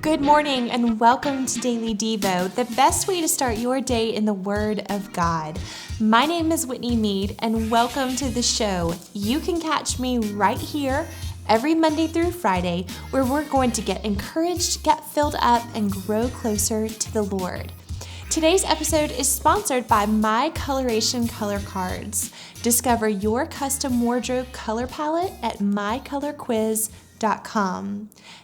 Good morning and welcome to Daily Devo, the best way to start your day in the Word of God. My name is Whitney Meade and welcome to the show. You can catch me right here every Monday through Friday where we're going to get encouraged, get filled up, and grow closer to the Lord. Today's episode is sponsored by My Coloration Color Cards. Discover your custom wardrobe color palette at mycolorquiz.com.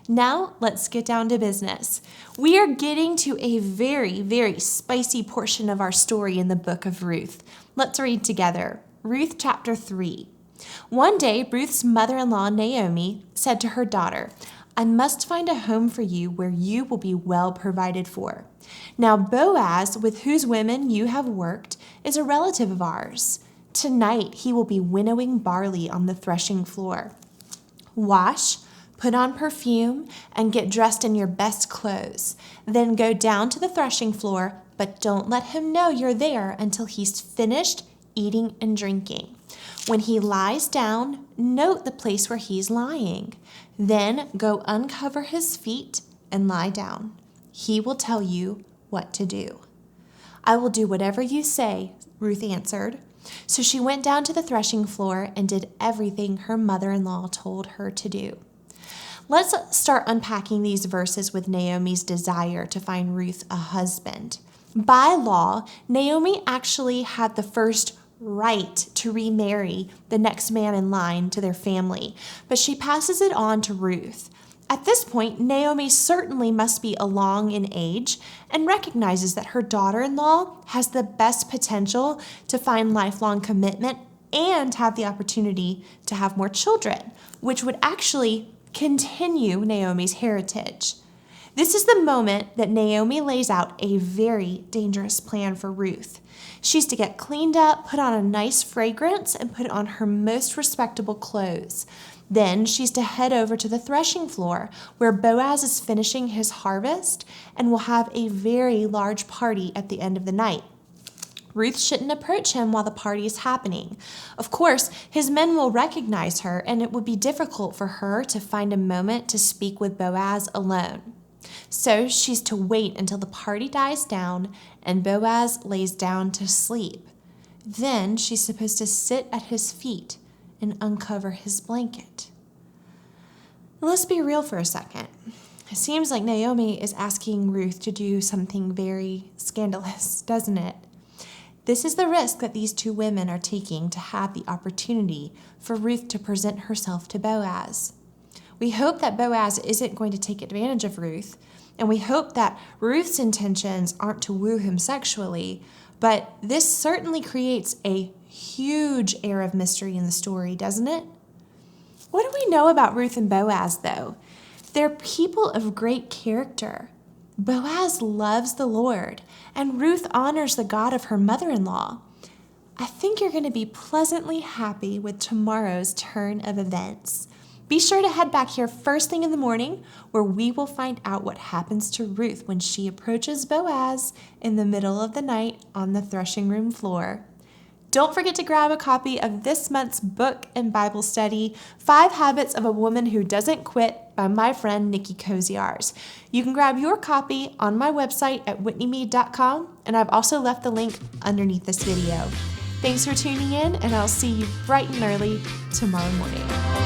Now, let's get down to business. We are getting to a very spicy portion of our story in the book of Ruth. Let's read together. Ruth chapter 3. One day, Ruth's mother-in-law, Naomi, said to her daughter, "I must find a home for you where you will be well provided for. Now, Boaz, with whose women you have worked, is a relative of ours. Tonight, he will be winnowing barley on the threshing floor. Wash, put on perfume, and get dressed in your best clothes. Then go down to the threshing floor, but don't let him know you're there until he's finished eating and drinking. When he lies down, note the place where he's lying. Then go uncover his feet and lie down. He will tell you what to do." "I will do whatever you say," Ruth answered. So she went down to the threshing floor and did everything her mother-in-law told her to do. Let's start unpacking these verses with Naomi's desire to find Ruth a husband. By law, Naomi actually had the first right to remarry the next man in line to their family, but she passes it on to Ruth. At this point, Naomi certainly must be along in age and recognizes that her daughter-in-law has the best potential to find lifelong commitment and have the opportunity to have more children, which would actually continue Naomi's heritage. This is the moment that Naomi lays out a very dangerous plan for Ruth. She's to get cleaned up, put on a nice fragrance, and put on her most respectable clothes. Then she's to head over to the threshing floor where Boaz is finishing his harvest and will have a very large party at the end of the night. Ruth shouldn't approach him while the party is happening. Of course, his men will recognize her, and it would be difficult for her to find a moment to speak with Boaz alone. So she's to wait until the party dies down and Boaz lays down to sleep. Then she's supposed to sit at his feet and uncover his blanket. Let's be real for a second. It seems like Naomi is asking Ruth to do something very scandalous, doesn't it? This is the risk that these two women are taking to have the opportunity for Ruth to present herself to Boaz. We hope that Boaz isn't going to take advantage of Ruth, and we hope that Ruth's intentions aren't to woo him sexually, but this certainly creates a huge air of mystery in the story, doesn't it? What do we know about Ruth and Boaz, though? They're people of great character. Boaz loves the Lord, and Ruth honors the God of her mother-in-law. I think you're going to be pleasantly happy with tomorrow's turn of events. Be sure to head back here first thing in the morning, where we will find out what happens to Ruth when she approaches Boaz in the middle of the night on the threshing room floor. Don't forget to grab a copy of this month's book and Bible study, 5 Habits of a Woman Who Doesn't Quit by my friend Nikki Koziars. You can grab your copy on my website at whitneymeade.com, and I've also left the link underneath this video. Thanks for tuning in, and I'll see you bright and early tomorrow morning.